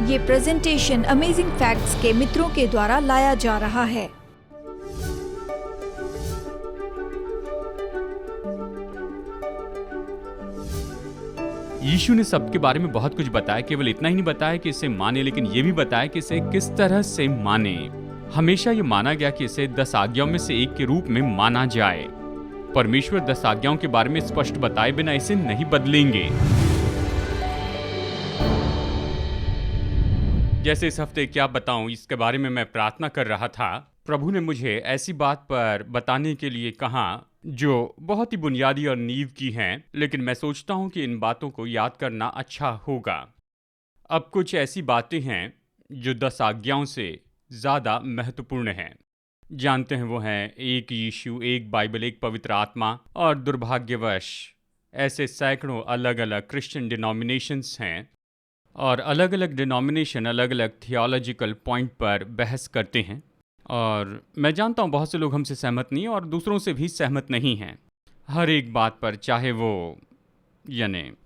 ये presentation amazing facts के मित्रों के द्वारा लाया जा रहा है। यीशु ने सबके बारे में बहुत कुछ बताया। केवल इतना ही नहीं बताया कि इसे माने, लेकिन ये भी बताया कि इसे किस तरह से माने। हमेशा ये माना गया कि इसे 10 आज्ञाओं में से एक के रूप में माना जाए। परमेश्वर 10 आज्ञाओं के बारे में स्पष्ट बताए बिना इसे नहीं बदलेंगे। जैसे इस हफ्ते क्या बताऊं, इसके बारे में मैं प्रार्थना कर रहा था। प्रभु ने मुझे ऐसी बात पर बताने के लिए कहा जो बहुत ही बुनियादी और नींव की हैं, लेकिन मैं सोचता हूं कि इन बातों को याद करना अच्छा होगा। अब कुछ ऐसी बातें हैं जो 10 आज्ञाओं से ज़्यादा महत्वपूर्ण हैं। जानते हैं वो हैं एक यीशु, एक बाइबल, एक पवित्र आत्मा। और दुर्भाग्यवश ऐसे सैकड़ों अलग अलग क्रिश्चियन डिनोमिनेशंस हैं और अलग अलग डिनोमिनेशन अलग अलग थियोलॉजिकल पॉइंट पर बहस करते हैं। और मैं जानता हूँ बहुत से लोग हमसे सहमत नहीं और दूसरों से भी सहमत नहीं हैं हर एक बात पर,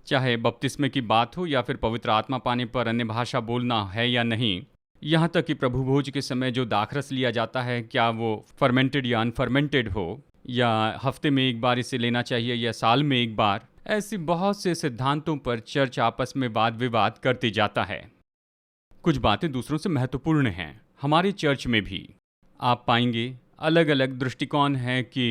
चाहे बपतिस्मे की बात हो या फिर पवित्र आत्मा पाने पर अन्य भाषा बोलना है या नहीं, यहाँ तक कि प्रभु भोज के समय जो दाखरस लिया जाता है क्या वो फर्मेंटेड या अनफर्मेंटेड हो, या हफ्ते में एक बार इसे लेना चाहिए या साल में एक बार। ऐसी बहुत से सिद्धांतों पर चर्च आपस में वाद विवाद करते जाता है। कुछ बातें दूसरों से महत्वपूर्ण हैं। हमारे चर्च में भी आप पाएंगे अलग अलग दृष्टिकोण हैं कि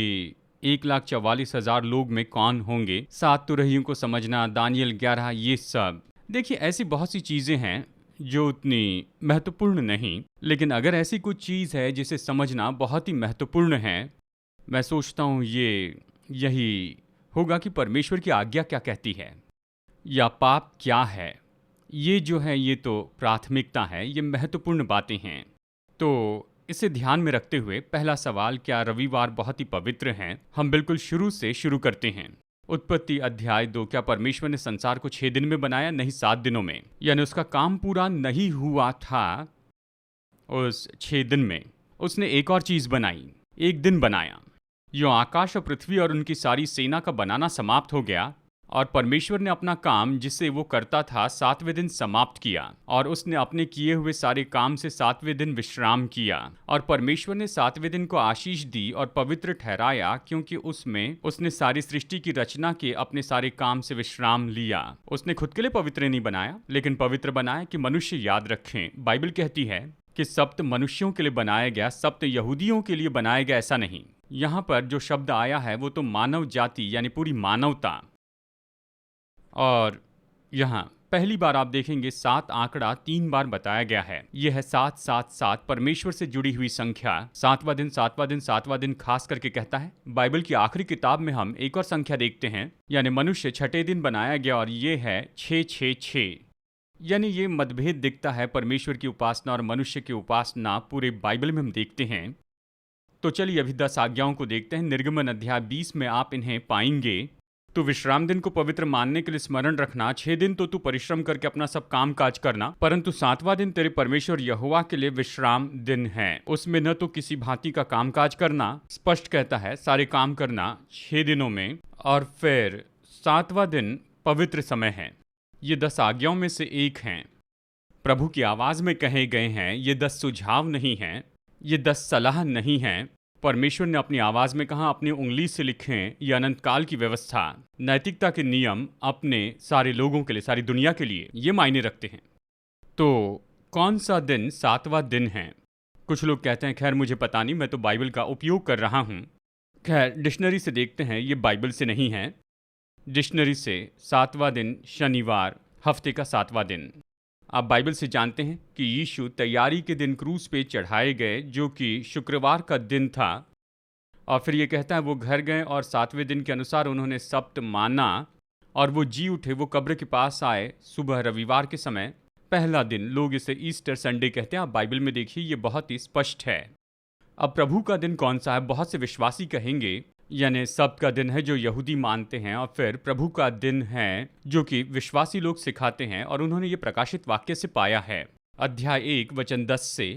1,44,000 लोग में कौन होंगे, 7 तुरहियों को समझना, दानियल 11, ये सब। देखिए ऐसी बहुत सी चीज़ें हैं जो उतनी महत्वपूर्ण नहीं, लेकिन अगर ऐसी कुछ चीज़ है जिसे समझना बहुत ही महत्वपूर्ण है, मैं सोचता हूँ यही होगा कि परमेश्वर की आज्ञा क्या कहती है या पाप क्या है। ये जो है ये तो प्राथमिकता है, ये महत्वपूर्ण बातें हैं। तो इसे ध्यान में रखते हुए पहला सवाल, क्या रविवार बहुत ही पवित्र हैं? हम बिल्कुल शुरू से शुरू करते हैं। उत्पत्ति अध्याय 2, क्या परमेश्वर ने संसार को 6 दिन में बनाया? नहीं, 7 दिनों में। यानी उसका काम पूरा नहीं हुआ था उस 6 दिन में। उसने एक और चीज़ बनाई, एक दिन बनाया। यूँ आकाश और पृथ्वी और उनकी सारी सेना का बनाना समाप्त हो गया और परमेश्वर ने अपना काम जिसे वो करता था 7वें दिन समाप्त किया और उसने अपने किए हुए सारे काम से 7वें दिन विश्राम किया। और परमेश्वर ने 7वें दिन को आशीष दी और पवित्र ठहराया, क्योंकि उसमें उसने सारी सृष्टि की रचना के अपने सारे काम से विश्राम लिया। उसने खुद के लिए पवित्र नहीं बनाया, लेकिन पवित्र बनाया कि मनुष्य याद रखें। बाइबल कहती है कि सप्त मनुष्यों के लिए बनाया गया, सप्त यहूदियों के लिए बनाया गया, ऐसा नहीं। यहाँ पर जो शब्द आया है वो तो मानव जाति यानी पूरी मानवता। और यहाँ पहली बार आप देखेंगे 7 आंकड़ा 3 बार बताया गया है। यह है 777, परमेश्वर से जुड़ी हुई संख्या। 7वां दिन, 7वां दिन, 7वां दिन खास करके कहता है। बाइबल की आखिरी किताब में हम एक और संख्या देखते हैं, यानी मनुष्य 6ठे दिन बनाया गया और ये है 666। यानी ये मतभेद दिखता है परमेश्वर की उपासना और मनुष्य की उपासना पूरे बाइबल में हम देखते हैं। तो चलिए अभी 10 आज्ञाओं को देखते हैं। निर्गमन अध्याय 20 में आप इन्हें पाएंगे। तो विश्राम दिन को पवित्र मानने के लिए स्मरण रखना। 6 दिन तो तू परिश्रम करके अपना सब काम काज करना, परंतु 7वां दिन तेरे परमेश्वर यहोवा के लिए विश्राम दिन है। उसमें न तो किसी भांति का काम काज करना, स्पष्ट कहता है सारे काम करना 6 दिनों में, और फिर 7वां दिन पवित्र समय है। ये 10 आज्ञाओं में से एक हैं, प्रभु की आवाज में कहे गए हैं। ये 10 सुझाव नहीं हैं, ये 10 सलाह नहीं हैं। परमेश्वर ने अपनी आवाज में कहा अपनी उंगली से लिखें। ये अनंत काल की व्यवस्था, नैतिकता के नियम अपने सारे लोगों के लिए, सारी दुनिया के लिए, ये मायने रखते हैं। तो कौन सा दिन 7वां दिन है? कुछ लोग कहते हैं खैर मुझे पता नहीं, मैं तो बाइबल का उपयोग कर रहा हूँ। खैर डिक्शनरी से देखते हैं, ये बाइबल से नहीं है। डिक्शनरी से 7वां दिन शनिवार, हफ्ते का 7वां दिन। आप बाइबल से जानते हैं कि यीशु तैयारी के दिन क्रूस पे चढ़ाए गए, जो कि शुक्रवार का दिन था। और फिर ये कहता है वो घर गए और 7वें दिन के अनुसार उन्होंने सप्त माना और वो जी उठे। वो कब्र के पास आए सुबह रविवार के समय, पहला दिन। लोग इसे ईस्टर संडे कहते हैं। आप बाइबल में देखिए ये बहुत ही स्पष्ट है। अब प्रभु का दिन कौन सा है? बहुत से विश्वासी कहेंगे यानी सब्त का दिन है जो यहूदी मानते हैं, और फिर प्रभु का दिन है जो कि विश्वासी लोग सिखाते हैं, और उन्होंने ये प्रकाशित वाक्य से पाया है। अध्याय 1 वचन 10 से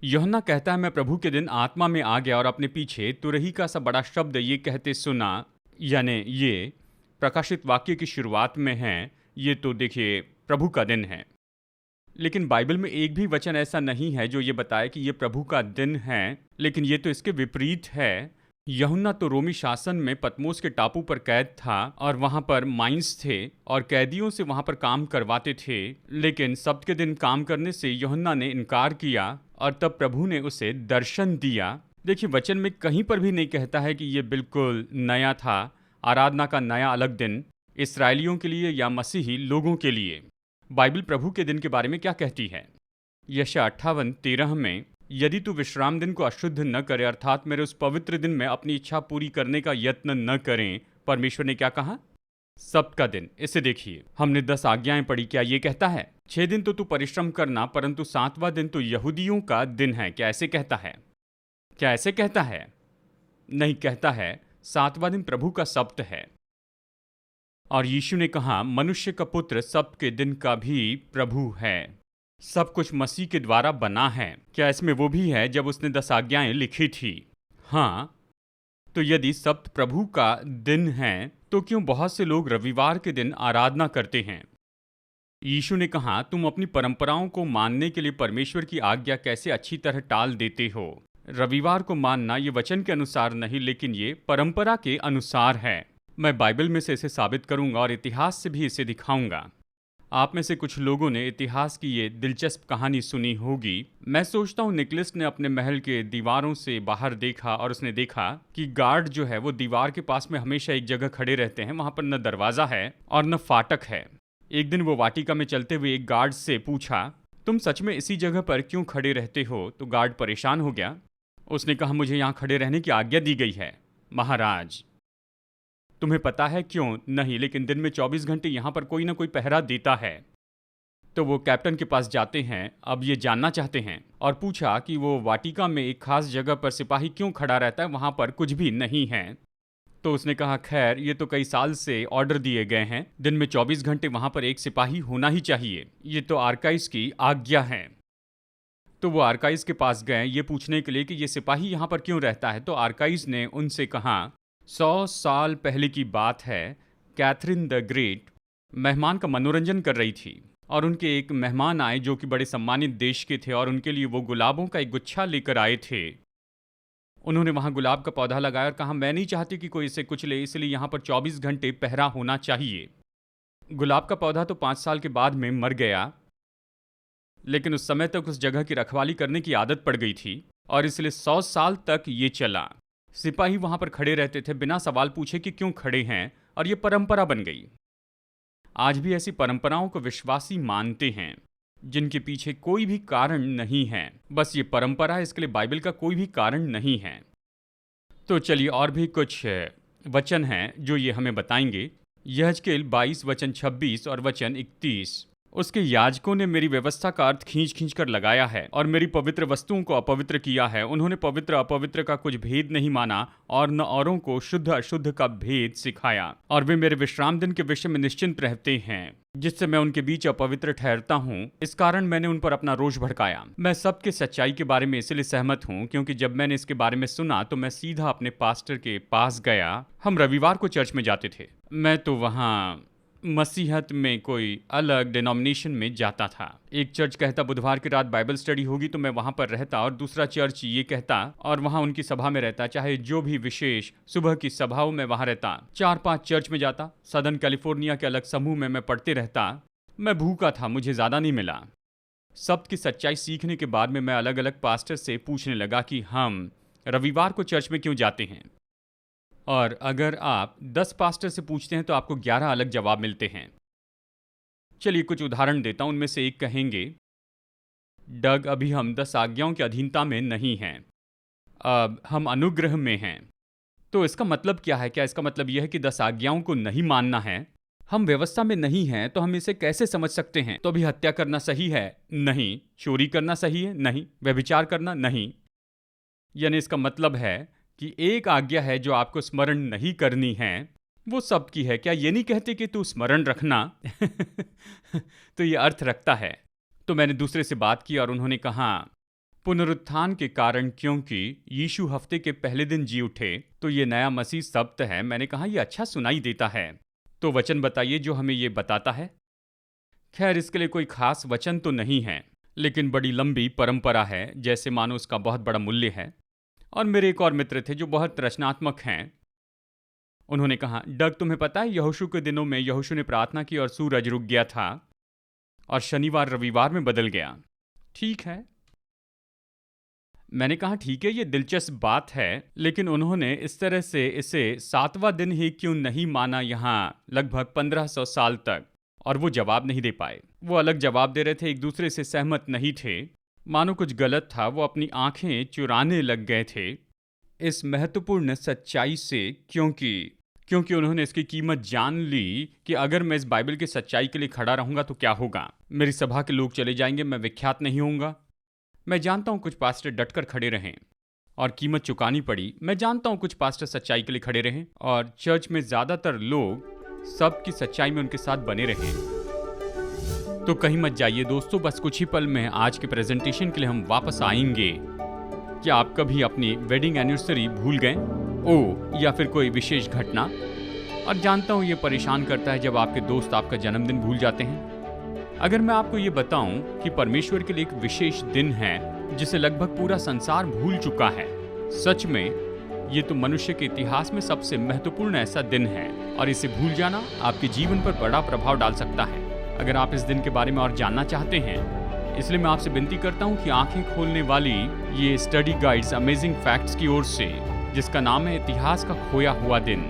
यूहन्ना कहता है मैं प्रभु के दिन आत्मा में आ गया और अपने पीछे तुरही का सा बड़ा शब्द ये कहते सुना। यानी ये प्रकाशित वाक्य की शुरुआत में है। ये तो देखिए प्रभु का दिन है। लेकिन बाइबल में एक भी वचन ऐसा नहीं है जो ये बताए कि ये प्रभु का दिन है, लेकिन ये तो इसके विपरीत है। यूहन्ना तो रोमी शासन में पतमोस के टापू पर कैद था और वहां पर माइंस थे और कैदियों से वहां पर काम करवाते थे, लेकिन सब्त के दिन काम करने से यूहन्ना ने इनकार किया और तब प्रभु ने उसे दर्शन दिया। देखिए, वचन में कहीं पर भी नहीं कहता है कि ये बिल्कुल नया था, आराधना का नया अलग दिन इसराइलियों के लिए या मसीही लोगों के लिए। बाइबल प्रभु के दिन के बारे में क्या कहती है? यशायाह 58:13 में, यदि तू विश्राम दिन को अशुद्ध न करे, अर्थात मेरे उस पवित्र दिन में अपनी इच्छा पूरी करने का यत्न न करें, परमेश्वर ने क्या कहा? सब्त का दिन। इसे देखिए, हमने 10 आज्ञाएं पढ़ी, क्या ये कहता है 6 दिन तो तू परिश्रम करना, परंतु 7वां दिन तो यहूदियों का दिन है? क्या ऐसे कहता है? क्या ऐसे कहता है? नहीं कहता है। 7वां दिन प्रभु का सब्त है। और यीशु ने कहा, मनुष्य का पुत्र सब्त के दिन का भी प्रभु है। सब कुछ मसीह के द्वारा बना है। क्या इसमें वो भी है जब उसने 10 आज्ञाएं लिखी थी? हाँ। तो यदि सब्त प्रभु का दिन है तो क्यों बहुत से लोग रविवार के दिन आराधना करते हैं? यीशु ने कहा, तुम अपनी परंपराओं को मानने के लिए परमेश्वर की आज्ञा कैसे अच्छी तरह टाल देते हो। रविवार को मानना ये वचन के अनुसार नहीं, लेकिन ये परंपरा के अनुसार है। मैं बाइबल में से इसे साबित करूंगा और इतिहास से भी इसे दिखाऊंगा। आप में से कुछ लोगों ने इतिहास की ये दिलचस्प कहानी सुनी होगी। मैं सोचता हूँ निकलस ने अपने महल के दीवारों से बाहर देखा और उसने देखा कि गार्ड जो है वो दीवार के पास में हमेशा एक जगह खड़े रहते हैं। वहां पर न दरवाजा है और न फाटक है। एक दिन वो वाटिका में चलते हुए एक गार्ड से पूछा, तुम सच में इसी जगह पर क्यों खड़े रहते हो? तो गार्ड परेशान हो गया। उसने कहा, मुझे यहाँ खड़े रहने की आज्ञा दी गई है महाराज। तुम्हें पता है क्यों? नहीं, लेकिन दिन में 24 घंटे यहाँ पर कोई ना कोई पहरा देता है। तो वो कैप्टन के पास जाते हैं, अब ये जानना चाहते हैं, और पूछा कि वो वाटिका में एक खास जगह पर सिपाही क्यों खड़ा रहता है, वहाँ पर कुछ भी नहीं है। तो उसने कहा, खैर ये तो कई साल से ऑर्डर दिए गए हैं, दिन में 24 घंटे वहाँ पर एक सिपाही होना ही चाहिए, ये तो आर्काइव्स की आज्ञा है। तो वो आर्काइव्स के पास गए ये पूछने के लिए कि ये सिपाही यहाँ पर क्यों रहता है। तो आर्काइव्स ने उनसे कहा, 100 साल पहले की बात है, कैथरीन द ग्रेट मेहमान का मनोरंजन कर रही थी और उनके एक मेहमान आए जो कि बड़े सम्मानित देश के थे और उनके लिए वो गुलाबों का एक गुच्छा लेकर आए थे। उन्होंने वहाँ गुलाब का पौधा लगाया और कहा, मैं नहीं चाहती कि कोई इसे कुचले, इसलिए यहाँ पर 24 घंटे पहरा होना चाहिए। गुलाब का पौधा तो 5 साल के बाद में मर गया, लेकिन उस समय तक उस जगह की रखवाली करने की आदत पड़ गई थी और इसलिए 100 साल तक ये चला। सिपाही वहां पर खड़े रहते थे बिना सवाल पूछे कि क्यों खड़े हैं, और ये परंपरा बन गई। आज भी ऐसी परंपराओं को विश्वासी मानते हैं जिनके पीछे कोई भी कारण नहीं है, बस ये परंपरा है, इसके लिए बाइबल का कोई भी कारण नहीं है। तो चलिए और भी कुछ वचन हैं जो ये हमें बताएंगे। यहेजकेल 22 वचन 26 और वचन 31। उसके याजकों ने मेरी व्यवस्था का अर्थ खींच खींच कर लगाया है और मेरी पवित्र वस्तुओं को अपवित्र किया है। उन्होंने पवित्र अपवित्र का कुछ भेद नहीं माना और न औरों को शुद्ध अशुद्ध का भेद सिखाया, और वे मेरे विश्राम दिन के विषय में निश्चिंत रहते हैं, जिससे मैं उनके बीच अपवित्र ठहरता हूँ। इस कारण मैंने उन पर अपना रोष भड़काया। मैं सबके सच्चाई के बारे में इसलिए सहमत हूँ क्योंकि जब मैंने इसके बारे में सुना तो मैं सीधा अपने पास्टर के पास गया। हम रविवार को चर्च में जाते थे। मैं तो वहाँ मसीहत में कोई अलग डिनोमिनेशन में जाता था। एक चर्च कहता बुधवार की रात बाइबल स्टडी होगी तो मैं वहां पर रहता, और दूसरा चर्च ये कहता और वहां उनकी सभा में रहता, चाहे जो भी विशेष सुबह की सभाओं में वहां रहता। 4-5 चर्च में जाता। सदर्न कैलिफोर्निया के अलग समूह में मैं पढ़ते रहता। मैं भूखा था, मुझे ज़्यादा नहीं मिला। सब्त की सच्चाई सीखने के बाद में मैं अलग अलग पास्टर से पूछने लगा कि हम रविवार को चर्च में क्यों जाते हैं, और अगर आप 10 पास्टर से पूछते हैं तो आपको 11 अलग जवाब मिलते हैं। चलिए कुछ उदाहरण देता हूं। उनमें से एक कहेंगे, डग, अभी हम 10 आज्ञाओं की अधीनता में नहीं हैं, अब हम अनुग्रह में हैं। तो इसका मतलब क्या है? क्या इसका मतलब यह है कि 10 आज्ञाओं को नहीं मानना है? हम व्यवस्था में नहीं हैं तो हम इसे कैसे समझ सकते हैं? तो अभी हत्या करना सही है? नहीं। चोरी करना सही है? नहीं। व्यभिचार करना? नहीं। यानी इसका मतलब है कि एक आज्ञा है जो आपको स्मरण नहीं करनी है, वो सबकी है। क्या ये नहीं कहते कि तू स्मरण रखना? तो ये अर्थ रखता है। तो मैंने दूसरे से बात की और उन्होंने कहा, पुनरुत्थान के कारण, क्योंकि यीशु हफ्ते के पहले दिन जी उठे, तो ये नया मसीह सब्त है। मैंने कहा, ये अच्छा सुनाई देता है। तो वचन बताइए जो हमें ये बताता है। खैर, इसके लिए कोई खास वचन तो नहीं है, लेकिन बड़ी लंबी परंपरा है, जैसे मानो उसका बहुत बड़ा मूल्य है। और मेरे एक और मित्र थे जो बहुत रचनात्मक हैं। उन्होंने कहा, डग, तुम्हें पता है यहोशू के दिनों में यहोशू ने प्रार्थना की और सूरज रुक गया था और शनिवार रविवार में बदल गया। ठीक है, मैंने कहा ठीक है, ये दिलचस्प बात है, लेकिन उन्होंने इस तरह से इसे 7वां दिन ही क्यों नहीं माना यहाँ लगभग 1500 साल तक। और वो जवाब नहीं दे पाए। वो अलग जवाब दे रहे थे, एक दूसरे से सहमत नहीं थे, मानो कुछ गलत था। वो अपनी आंखें चुराने लग गए थे इस महत्वपूर्ण सच्चाई से, क्योंकि उन्होंने इसकी कीमत जान ली कि अगर मैं इस बाइबल की सच्चाई के लिए खड़ा रहूंगा तो क्या होगा। मेरी सभा के लोग चले जाएंगे, मैं विख्यात नहीं होऊंगा। मैं जानता हूं कुछ पास्टर डटकर खड़े रहें और कीमत चुकानी पड़ी। मैं जानता हूं कुछ पास्टर सच्चाई के लिए खड़े रहें और चर्च में ज्यादातर लोग सबकी सच्चाई में उनके साथ बने रहे। तो कहीं मत जाइए दोस्तों, बस कुछ ही पल में आज के प्रेजेंटेशन के लिए हम वापस आएंगे। क्या आप कभी अपनी वेडिंग एनिवर्सरी भूल गए या फिर कोई विशेष घटना? और जानता हूं ये परेशान करता है जब आपके दोस्त आपका जन्मदिन भूल जाते हैं। अगर मैं आपको ये बताऊं कि परमेश्वर के लिए एक विशेष दिन है जिसे लगभग पूरा संसार भूल चुका है, सच में ये तो मनुष्य के इतिहास में सबसे महत्वपूर्ण ऐसा दिन है और इसे भूल जाना आपके जीवन पर बड़ा प्रभाव डाल सकता है। अगर आप इस दिन के बारे में और जानना चाहते हैं, इसलिए मैं आपसे विनती करता हूं कि आंखें खोलने वाली ये स्टडी गाइड्स अमेजिंग फैक्ट्स की ओर से, जिसका नाम है इतिहास का खोया हुआ दिन,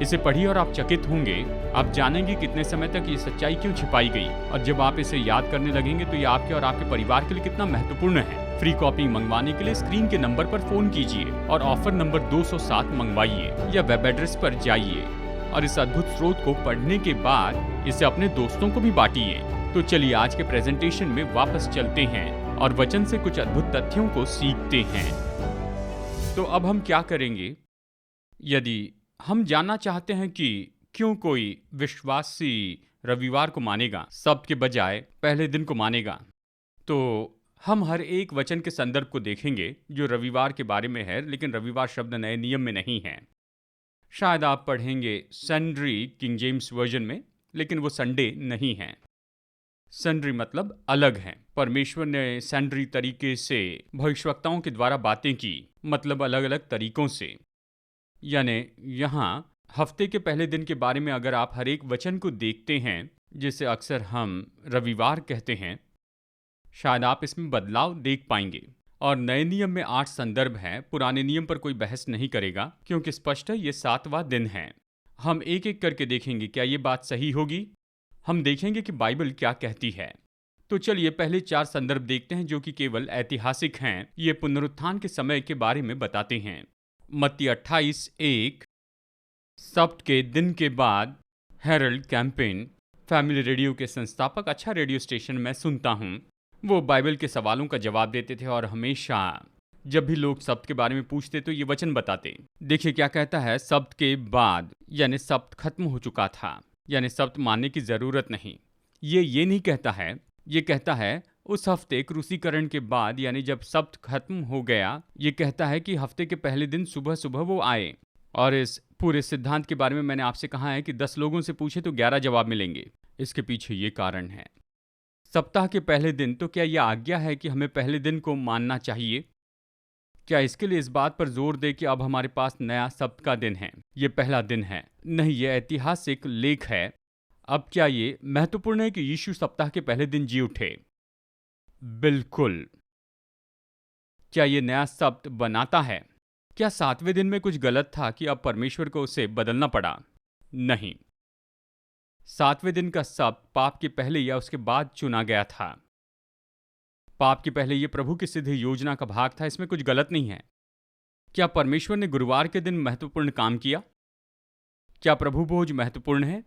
इसे पढ़िए और आप चकित होंगे। आप जानेंगे कितने समय तक ये सच्चाई क्यों छिपाई गई, और जब आप इसे याद करने लगेंगे तो ये आपके और आपके परिवार के लिए कितना महत्वपूर्ण है। फ्री कॉपी मंगवाने के लिए स्क्रीन के नंबर पर फोन कीजिए और ऑफर नंबर 207 मंगवाइए या वेब एड्रेस पर जाइए और इस अद्भुत स्रोत को पढ़ने के बाद इसे अपने दोस्तों को भी बांटिए। तो चलिए आज के प्रेजेंटेशन में वापस चलते हैं और वचन से कुछ अद्भुत तथ्यों को सीखते हैं। तो अब हम क्या करेंगे? यदि हम जानना चाहते हैं कि क्यों कोई विश्वासी रविवार को मानेगा सब्त के बजाय पहले दिन को मानेगा, तो हम हर एक वचन के संदर्भ को देखेंगे जो रविवार के बारे में है, लेकिन रविवार शब्द नए नियम में नहीं है। शायद आप पढ़ेंगे सन्ड्री किंग जेम्स वर्जन में, लेकिन वो संडे नहीं है। सन्ड्री मतलब अलग है। परमेश्वर ने सन्ड्री तरीके से भविष्यवक्ताओं के द्वारा बातें की, मतलब अलग अलग तरीकों से। यानी यहाँ हफ्ते के पहले दिन के बारे में अगर आप हर एक वचन को देखते हैं, जिसे अक्सर हम रविवार कहते हैं, शायद आप इसमें बदलाव देख पाएंगे। और नए नियम में 8 संदर्भ हैं। पुराने नियम पर कोई बहस नहीं करेगा क्योंकि स्पष्ट है ये 7वां दिन है। हम एक एक करके देखेंगे क्या ये बात सही होगी। हम देखेंगे कि बाइबल क्या कहती है। तो चलिए पहले 4 संदर्भ देखते हैं जो कि केवल ऐतिहासिक हैं। ये पुनरुत्थान के समय के बारे में बताते हैं। मत्ती 28:1, सब्त के दिन के बाद। हेरल्ड कैंपेन, फैमिली रेडियो के संस्थापक, अच्छा रेडियो स्टेशन मैं सुनता हूँ। वो बाइबल के सवालों का जवाब देते थे और हमेशा जब भी लोग सब्त के बारे में पूछते तो ये वचन बताते। देखिए क्या कहता है, सब्त के बाद, यानी सब्त खत्म हो चुका था, यानी सब्त मानने की जरूरत नहीं। ये नहीं कहता है, ये कहता है उस हफ्ते क्रूसीकरण के बाद, यानी जब सब्त खत्म हो गया। ये कहता है कि हफ्ते के पहले दिन सुबह सुबह वो आए। और इस पूरे सिद्धांत के बारे में मैंने आपसे कहा है कि 10 लोगों से पूछे तो 11 जवाब मिलेंगे। इसके पीछे ये कारण है। सप्ताह के पहले दिन, तो क्या यह आज्ञा है कि हमें पहले दिन को मानना चाहिए? क्या इसके लिए इस बात पर जोर दे कि अब हमारे पास नया सप्त का दिन है, ये पहला दिन है? नहीं, यह ऐतिहासिक लेख है। अब क्या ये महत्वपूर्ण है कि यीशु सप्ताह के पहले दिन जी उठे? बिल्कुल। क्या ये नया सप्त बनाता है? क्या 7वें दिन में कुछ गलत था कि अब परमेश्वर को उसे बदलना पड़ा? नहीं। 7वें दिन का सप्त पाप के पहले या उसके बाद चुना गया था। पाप के पहले यह प्रभु की सिद्ध योजना का भाग था, इसमें कुछ गलत नहीं है। क्या परमेश्वर ने गुरुवार के दिन महत्वपूर्ण काम किया? क्या प्रभु भोज महत्वपूर्ण है?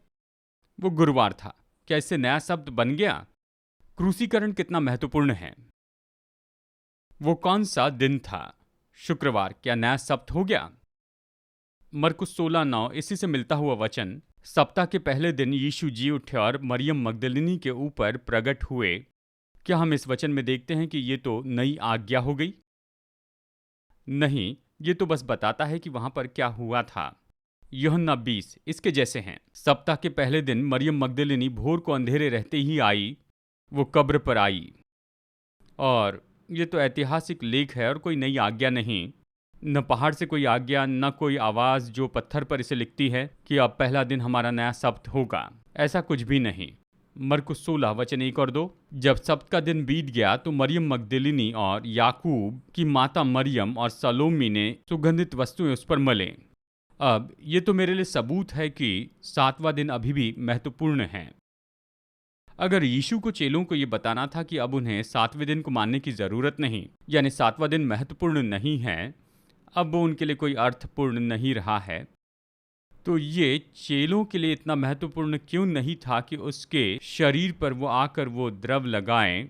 वो गुरुवार था। क्या इससे नया शब्द बन गया? क्रूसीकरण कितना महत्वपूर्ण है? वो कौन सा दिन था? शुक्रवार। क्या नया सप्त हो गया? मरकुस 16:9 इसी से मिलता हुआ वचन। सप्ताह के पहले दिन यीशु जी उठे और मरियम मगदलिनी के ऊपर प्रकट हुए। क्या हम इस वचन में देखते हैं कि ये तो नई आज्ञा हो गई? नहीं, ये तो बस बताता है कि वहां पर क्या हुआ था। यूहन्ना 20 इसके जैसे हैं। सप्ताह के पहले दिन मरियम मगदलिनी भोर को अंधेरे रहते ही आई, वो कब्र पर आई। और ये तो ऐतिहासिक लेख है और कोई नई आज्ञा नहीं, न पहाड़ से कोई आज्ञा, न कोई आवाज़ जो पत्थर पर इसे लिखती है कि अब पहला दिन हमारा नया सप्त होगा। ऐसा कुछ भी नहीं। मरकुस 16 वचन 1 और 2। जब सप्त का दिन बीत गया तो मरियम मगदलिनी और याकूब की माता मरियम और सलोमी ने सुगंधित वस्तुएं उस पर मले। अब ये तो मेरे लिए सबूत है कि 7वां दिन अभी भी महत्वपूर्ण है। अगर यीशु को चेलों को ये बताना था कि अब उन्हें 7वें दिन को मानने की ज़रूरत नहीं, यानी 7वां दिन महत्वपूर्ण नहीं है, अब वो उनके लिए कोई अर्थपूर्ण नहीं रहा है, तो ये चेलों के लिए इतना महत्वपूर्ण क्यों नहीं था कि उसके शरीर पर वो आकर वो द्रव लगाएं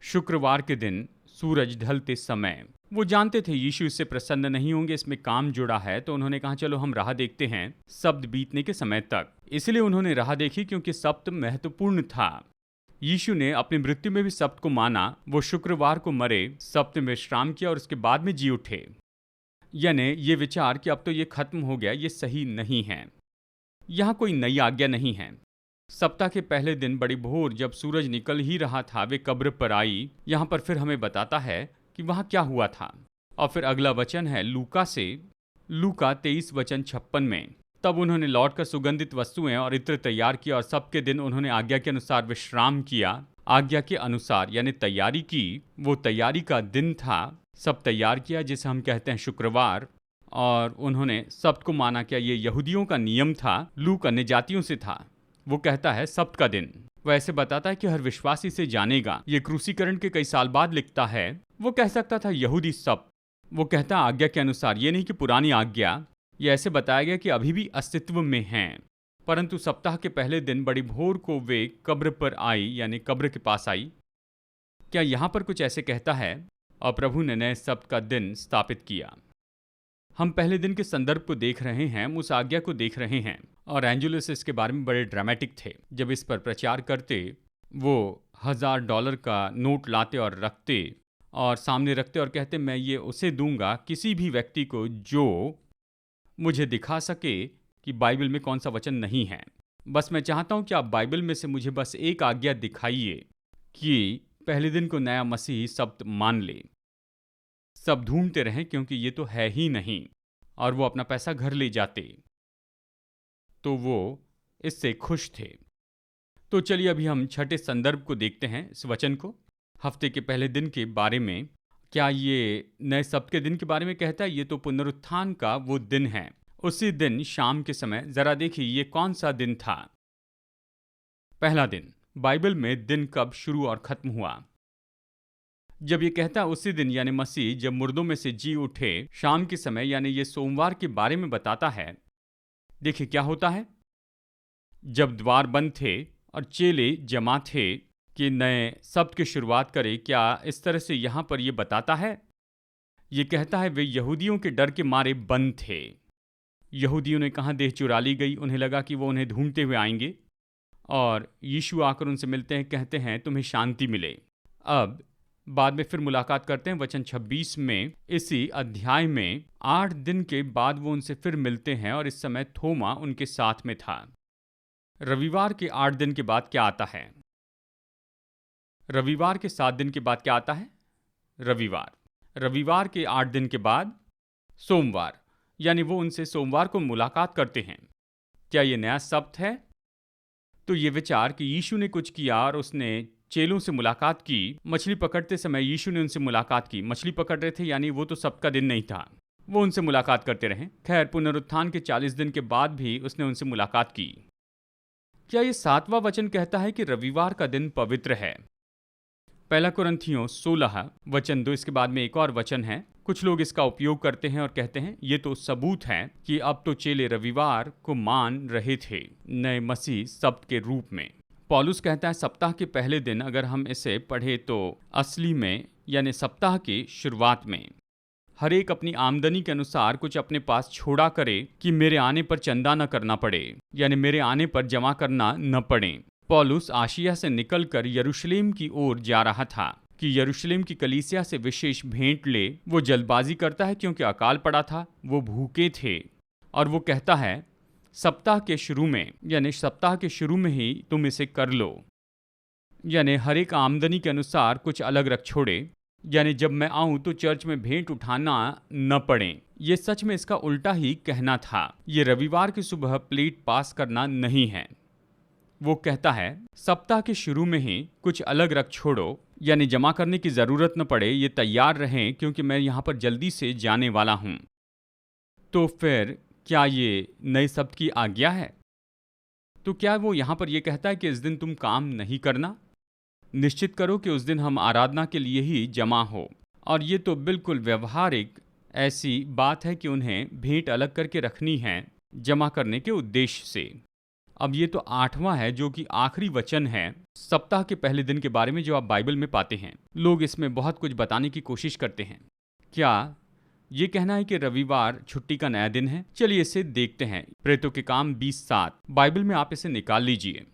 शुक्रवार के दिन सूरज ढलते समय। वो जानते थे यीशु इससे प्रसन्न नहीं होंगे, इसमें काम जुड़ा है, तो उन्होंने कहा चलो हम राह देखते हैं सप्त बीतने के समय तक। इसलिए उन्होंने राह देखी क्योंकि सप्त महत्वपूर्ण था। यीशु ने अपनी मृत्यु में भी सप्त को माना। वो शुक्रवार को मरे, सप्त में विश्राम किया और उसके बाद में जी उठे। यानी ये विचार कि अब तो ये खत्म हो गया, ये सही नहीं है। यहाँ कोई नई आज्ञा नहीं है। सप्ताह के पहले दिन बड़ी भोर जब सूरज निकल ही रहा था वे कब्र पर आई। यहाँ पर फिर हमें बताता है कि वहाँ क्या हुआ था। और फिर अगला वचन है लूका 23 वचन 56 में। तब उन्होंने लौटकर सुगंधित वस्तुएं और इत्र तैयार किया और सबके दिन उन्होंने आज्ञा के अनुसार विश्राम किया। आज्ञा के अनुसार यानी तैयारी की। वो तैयारी का दिन था, सब तैयार किया जिसे हम कहते हैं शुक्रवार। और उन्होंने सब्त को माना। क्या ये यहूदियों का नियम था? लूक अन्य जातियों से था। वो कहता है सब्त का दिन। वो ऐसे बताता है कि हर विश्वासी से जानेगा। ये क्रूसीकरण के कई साल बाद लिखता है। वो कह सकता था यहूदी सब्त। वो कहता है आज्ञा के अनुसार, ये नहीं कि पुरानी आज्ञा। ये ऐसे बताया गया कि अभी भी अस्तित्व में हैं। परंतु सप्ताह के पहले दिन बड़ी भोर को वे कब्र पर आई, यानी कब्र के पास आई। क्या यहाँ पर कुछ ऐसे कहता है? और प्रभु ने नए सप्त का दिन स्थापित किया। हम पहले दिन के संदर्भ को देख रहे हैं, उस आज्ञा को देख रहे हैं। और एंजुलस इसके बारे में बड़े ड्रामेटिक थे। जब इस पर प्रचार करते, वो $1000 का नोट लाते और रखते और सामने रखते और कहते मैं ये उसे दूंगा, किसी भी व्यक्ति को जो मुझे दिखा सके कि बाइबल में कौन सा वचन नहीं है। बस मैं चाहता हूं कि आप बाइबल में से मुझे बस एक आज्ञा दिखाइए कि पहले दिन को नया मसीह सब्त मान ले। सब ढूंढते रहें क्योंकि ये तो है ही नहीं, और वो अपना पैसा घर ले जाते, तो वो इससे खुश थे। तो चलिए अभी हम छठे संदर्भ को देखते हैं, इस वचन को। हफ्ते के पहले दिन के बारे में। क्या ये नए सप्त के दिन के बारे में कहता है? ये तो पुनरुत्थान का वो दिन है। उसी दिन शाम के समय, जरा देखिए ये कौन सा दिन था? पहला दिन। बाइबल में दिन कब शुरू और खत्म हुआ? जब ये कहता है उसी दिन, यानी मसीह जब मुर्दों में से जी उठे शाम के समय, यानी ये सोमवार के बारे में बताता है। देखिए क्या होता है। जब द्वार बंद थे और चेले जमा थे कि नए सप्त की शुरुआत करें, क्या इस तरह से यहाँ पर ये बताता है? ये कहता है वे यहूदियों के डर के मारे बंद थे। यहूदियों ने कहाँ देह चुरा ली गई। उन्हें लगा कि वो उन्हें ढूंढते हुए आएंगे और यीशु आकर उनसे मिलते हैं, कहते हैं तुम्हें शांति मिले। अब बाद में फिर मुलाकात करते हैं वचन 26 में। इसी अध्याय में 8 दिन के बाद वो उनसे फिर मिलते हैं और इस समय थोमा उनके साथ में था। रविवार के 8 दिन के बाद क्या आता है? रविवार के 7 दिन के बाद क्या आता है? रविवार के 8 दिन के बाद सोमवार, यानी वो उनसे सोमवार को मुलाकात करते हैं। क्या ये नया सप्त है? तो ये विचार कि यीशु ने कुछ किया और उसने चेलों से मुलाकात की। मछली पकड़ते समय यीशु ने उनसे मुलाकात की। मछली पकड़ रहे थे, यानी वो तो सप्त का दिन नहीं था। वो उनसे मुलाकात करते रहे। खैर, पुनरुत्थान के 40 दिन के बाद भी उसने उनसे मुलाकात की। क्या ये 7वां वचन कहता है कि रविवार का दिन पवित्र है? पहला कुरिन्थियों 16 वचन 2, इसके बाद में एक और वचन है। कुछ लोग इसका उपयोग करते हैं और कहते हैं ये तो सबूत है कि अब तो चेले रविवार को मान रहे थे नए मसीह सप्त के रूप में। पौलुस कहता है सप्ताह के पहले दिन, अगर हम इसे पढ़े तो असली में, यानी सप्ताह की शुरुआत में, हर एक अपनी आमदनी के अनुसार कुछ अपने पास छोड़ा करे कि मेरे आने पर चंदा न करना पड़े, यानी मेरे आने पर जमा करना न पड़े। पौलुस आशिया से निकलकर यरूशलेम की ओर जा रहा था कि यरूशलेम की कलीसिया से विशेष भेंट ले। वो जल्दबाजी करता है क्योंकि अकाल पड़ा था, वो भूखे थे, और वो कहता है सप्ताह के शुरू में, यानी सप्ताह के शुरू में ही तुम इसे कर लो, यानी हर एक आमदनी के अनुसार कुछ अलग रख छोड़े, यानी जब मैं आऊं तो चर्च में भेंट उठाना न पड़े। ये सच में इसका उल्टा ही कहना था। ये रविवार की सुबह प्लेट पास करना नहीं है। वो कहता है सप्ताह के शुरू में ही कुछ अलग रख छोड़ो, यानी जमा करने की जरूरत न पड़े, ये तैयार रहें क्योंकि मैं यहाँ पर जल्दी से जाने वाला हूँ। तो फिर क्या ये नए शब्द की आज्ञा है? तो क्या वो यहाँ पर ये कहता है कि इस दिन तुम काम नहीं करना? निश्चित करो कि उस दिन हम आराधना के लिए ही जमा हो। और ये तो बिल्कुल व्यवहारिक ऐसी बात है कि उन्हें भेंट अलग करके रखनी है जमा करने के उद्देश्य से। अब ये तो 8वां है जो कि आखिरी वचन है सप्ताह के पहले दिन के बारे में जो आप बाइबल में पाते हैं। लोग इसमें बहुत कुछ बताने की कोशिश करते हैं। क्या ये कहना है कि रविवार छुट्टी का नया दिन है? चलिए इसे देखते हैं। प्रेरितों के काम 20:7 बाइबल में आप इसे निकाल लीजिए।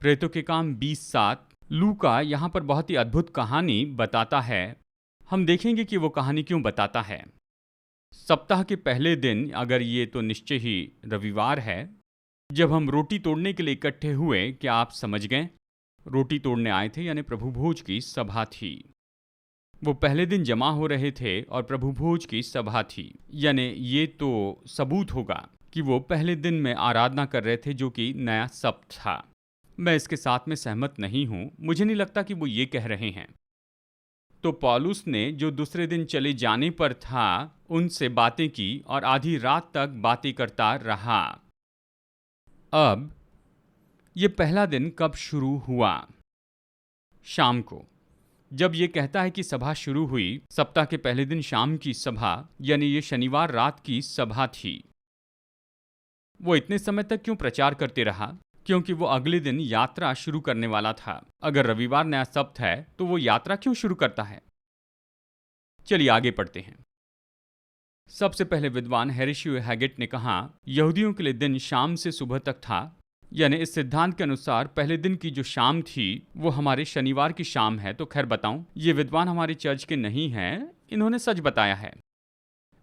प्रेरितों के काम 20:7 लूका यहाँ पर बहुत ही अद्भुत कहानी बताता है। हम देखेंगे कि वो कहानी क्यों बताता है। सप्ताह के पहले दिन, अगर ये तो निश्चय ही रविवार है, जब हम रोटी तोड़ने के लिए इकट्ठे हुए, क्या आप समझ गए? रोटी तोड़ने आए थे, यानी प्रभु भोज की सभा थी। वो पहले दिन जमा हो रहे थे और प्रभु भोज की सभा थी, यानी ये तो सबूत होगा कि वो पहले दिन में आराधना कर रहे थे, जो कि नया सप्त था। मैं इसके साथ में सहमत नहीं हूं। मुझे नहीं लगता कि वो ये कह रहे हैं। तो पौलुस ने जो दूसरे दिन चले जाने पर था उनसे बातें की और आधी रात तक बातें करता रहा। अब ये पहला दिन कब शुरू हुआ? शाम को। जब ये कहता है कि सभा शुरू हुई, सप्ताह के पहले दिन शाम की सभा, यानी ये शनिवार रात की सभा थी। वो इतने समय तक क्यों प्रचार करते रहा? क्योंकि वो अगले दिन यात्रा शुरू करने वाला था। अगर रविवार नया सप्त है तो वो यात्रा क्यों शुरू करता है? चलिए आगे पढ़ते हैं। सबसे पहले विद्वान हेरेशियो हैगेट ने कहा, यहूदियों के लिए दिन शाम से सुबह तक था, यानी इस सिद्धांत के अनुसार पहले दिन की जो शाम थी वो हमारे शनिवार की शाम है। तो खैर बताऊं, ये विद्वान हमारे चर्च के नहीं हैं, इन्होंने सच बताया है।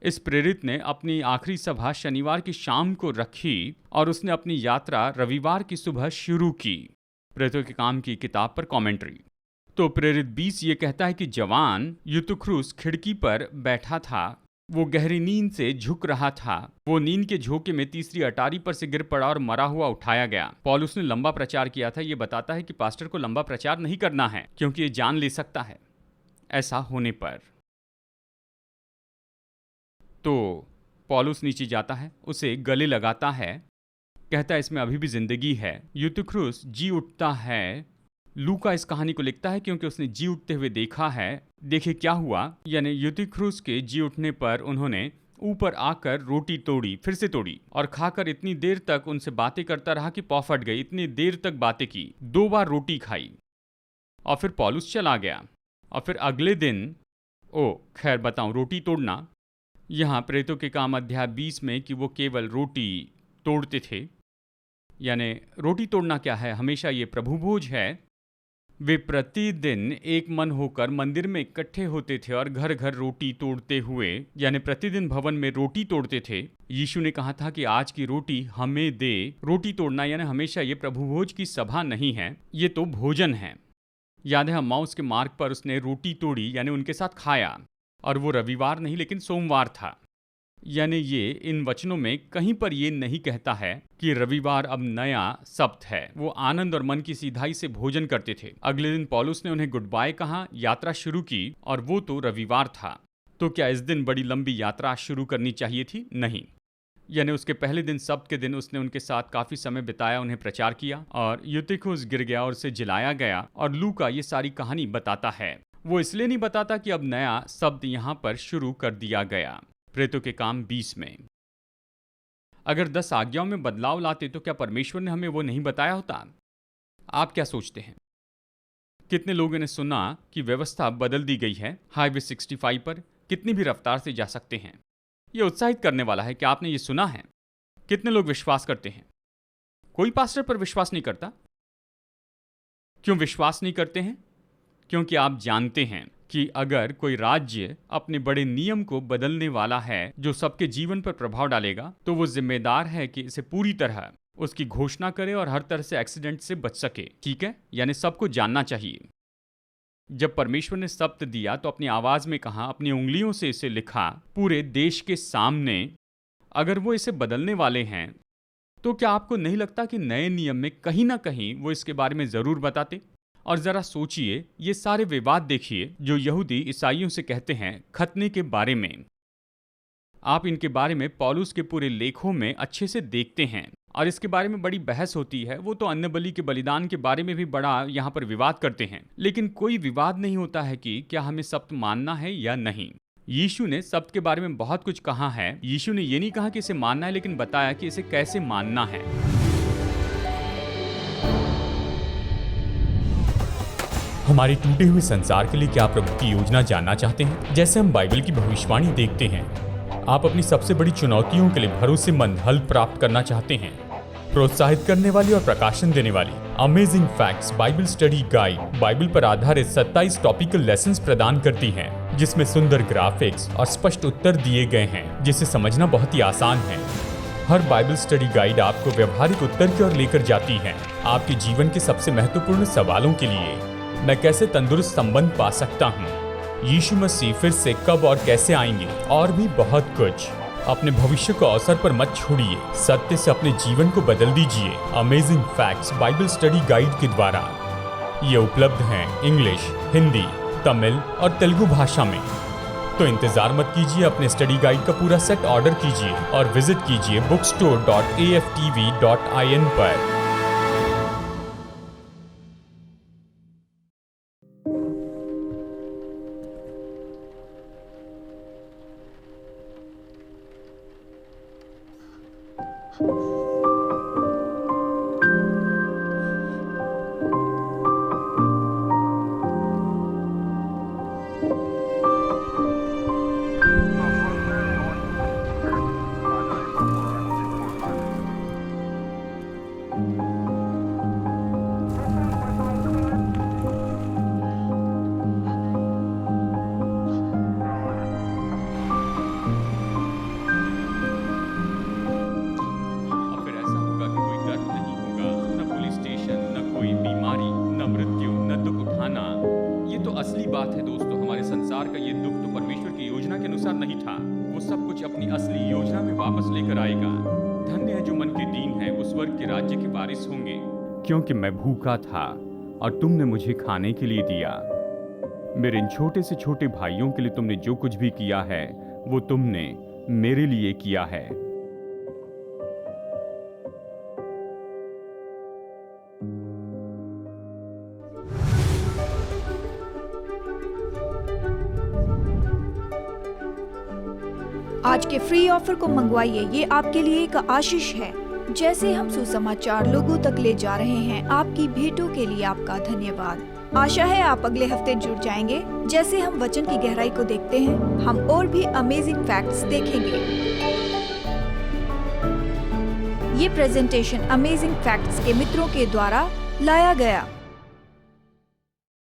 इस प्रेरित ने अपनी आखिरी सभा शनिवार की शाम को रखी और उसने अपनी यात्रा रविवार की सुबह शुरू की। प्रेरितों के काम की किताब पर कमेंट्री। तो प्रेरित 20 ये कहता है कि जवान यूतुखुस खिड़की पर बैठा था। वो गहरी नींद से झुक रहा था। वो नींद के झोंके में तीसरी अटारी पर से गिर पड़ा और मरा हुआ उठाया गया। पौलुस ने लंबा प्रचार किया था। ये बताता है कि पास्टर को लंबा प्रचार नहीं करना है, क्योंकि ये जान ले सकता है ऐसा होने पर। तो पौलुस नीचे जाता है, उसे गले लगाता है, कहता है इसमें अभी भी जिंदगी है। यूतुखुस जी उठता है। लूका इस कहानी को लिखता है क्योंकि उसने जी उठते हुए देखा है। देखिए क्या हुआ, यानी यूतुखुस के जी उठने पर उन्होंने ऊपर आकर रोटी तोड़ी, फिर से तोड़ी और खाकर इतनी देर तक उनसे बातें करता रहा कि पौ फट गई। इतनी देर तक बातें की, 2 बार रोटी खाई और फिर पौलुस चला गया। और फिर अगले दिन खैर बताऊं, रोटी तोड़ना यहाँ प्रेरितों के काम अध्याय 20 में कि वो केवल रोटी तोड़ते थे, यानी रोटी तोड़ना क्या है? हमेशा ये प्रभु भोज है। वे प्रतिदिन एक मन होकर मंदिर में इकट्ठे होते थे और घर घर रोटी तोड़ते हुए, यानी प्रतिदिन भवन में रोटी तोड़ते थे। यीशु ने कहा था कि आज की रोटी हमें दे। रोटी तोड़ना यानी हमेशा ये प्रभु भोज की सभा नहीं है, ये तो भोजन है। याद है एम्माउस के मार्ग पर उसने रोटी तोड़ी, यानी उनके साथ खाया, और वो रविवार नहीं लेकिन सोमवार था। यानी ये इन वचनों में कहीं पर ये नहीं कहता है कि रविवार अब नया सप्त है। वो आनंद और मन की सीधाई से भोजन करते थे। अगले दिन पौलुस ने उन्हें गुड बाय कहा, यात्रा शुरू की, और वो तो रविवार था। तो क्या इस दिन बड़ी लंबी यात्रा शुरू करनी चाहिए थी? नहीं। यानी उसके पहले दिन सप्त के दिन उसने उनके साथ काफी समय बिताया, उन्हें प्रचार किया, और यूतुखुस गिर गया और उसे जिलाया गया। और लूका ये सारी कहानी बताता है। वो इसलिए नहीं बताता कि अब नया शब्द यहाँ पर शुरू कर दिया गया। प्रेरितों के काम 20 में अगर 10 आज्ञाओं में बदलाव लाते तो क्या परमेश्वर ने हमें वो नहीं बताया होता? आप क्या सोचते हैं? कितने लोगों ने सुना कि व्यवस्था बदल दी गई है, हाईवे 65 पर कितनी भी रफ्तार से जा सकते हैं? ये उत्साहित करने वाला है कि आपने ये सुना है। कितने लोग विश्वास करते हैं? कोई पास्टर पर विश्वास नहीं करता। क्यों विश्वास नहीं करते हैं? क्योंकि आप जानते हैं कि अगर कोई राज्य अपने बड़े नियम को बदलने वाला है जो सबके जीवन पर प्रभाव डालेगा, तो वो जिम्मेदार है कि इसे पूरी तरह उसकी घोषणा करे और हर तरह से एक्सीडेंट से बच सके। ठीक है, यानी सबको जानना चाहिए। जब परमेश्वर ने सब्त दिया तो अपनी आवाज में कहा, अपनी उंगलियों से इसे लिखा पूरे देश के सामने। अगर वो इसे बदलने वाले हैं तो क्या आपको नहीं लगता कि नए नियम में कहीं ना कहीं वो इसके बारे में जरूर बताते? और जरा सोचिए, ये सारे विवाद देखिए जो यहूदी ईसाइयों से कहते हैं खतने के बारे में। आप इनके बारे में पौलुस के पूरे लेखों में अच्छे से देखते हैं और इसके बारे में बड़ी बहस होती है। वो तो अन्न बलि के बलिदान के बारे में भी बड़ा यहाँ पर विवाद करते हैं, लेकिन कोई विवाद नहीं होता है कि क्या हमें सब्त मानना है या नहीं। यीशु ने सब्त के बारे में बहुत कुछ कहा है। यीशु ने ये नहीं कहा कि इसे मानना है, लेकिन बताया कि इसे कैसे मानना है। हमारे टूटे हुए संसार के लिए क्या प्रभु की योजना जानना चाहते हैं? जैसे हम बाइबल की भविष्यवाणी देखते हैं, आप अपनी सबसे बड़ी चुनौतियों के लिए भरोसेमंद हल प्राप्त करना चाहते हैं। प्रोत्साहित करने वाली और प्रकाशन देने वाली amazing facts Bible study guide Bible पर आधारित 27 टॉपिकल लेसन्स प्रदान करती हैं, जिसमें सुंदर ग्राफिक्स और स्पष्ट उत्तर दिए गए हैं, जिसे समझना बहुत ही आसान है। हर बाइबल स्टडी गाइड आपको व्यवहारिक उत्तर की ओर लेकर जाती है, आपके जीवन के सबसे महत्वपूर्ण सवालों के लिए। मैं कैसे तंदुरुस्त संबंध पा सकता हूँ? यीशु मसीह फिर से कब और कैसे आएंगे? और भी बहुत कुछ। अपने भविष्य को अवसर पर मत छोड़िए, सत्य से अपने जीवन को बदल दीजिए amazing facts Bible study guide के द्वारा। ये उपलब्ध हैं इंग्लिश, हिंदी, तमिल और तेलुगु भाषा में। तो इंतजार मत कीजिए, अपने स्टडी गाइड का पूरा सेट ऑर्डर कीजिए और विजिट कीजिए bookstore.aftv.in पर। असली बात है दोस्तों, हमारे संसार का ये दुख तो परमेश्वर की योजना के अनुसार नहीं था। वो सब कुछ अपनी असली योजना में वापस लेकर आएगा। धन्य है जो मन के दीन है, वो स्वर्ग के राज्य के वारिस होंगे। क्योंकि मैं भूखा था और तुमने मुझे खाने के लिए दिया। मेरे इन छोटे से छोटे भाइयों के लिए तुमने जो कुछ भी किया है वो तुमने मेरे लिए किया है। आज के फ्री ऑफर को मंगवाइए, ये आपके लिए एक आशीष है। जैसे हम सुसमाचार लोगों तक ले जा रहे हैं, आपकी भेंटों के लिए आपका धन्यवाद। आशा है आप अगले हफ्ते जुड़ जाएंगे। जैसे हम वचन की गहराई को देखते हैं, हम और भी अमेजिंग फैक्ट्स देखेंगे। ये प्रेजेंटेशन अमेजिंग फैक्ट्स के मित्रों के द्वारा लाया गया।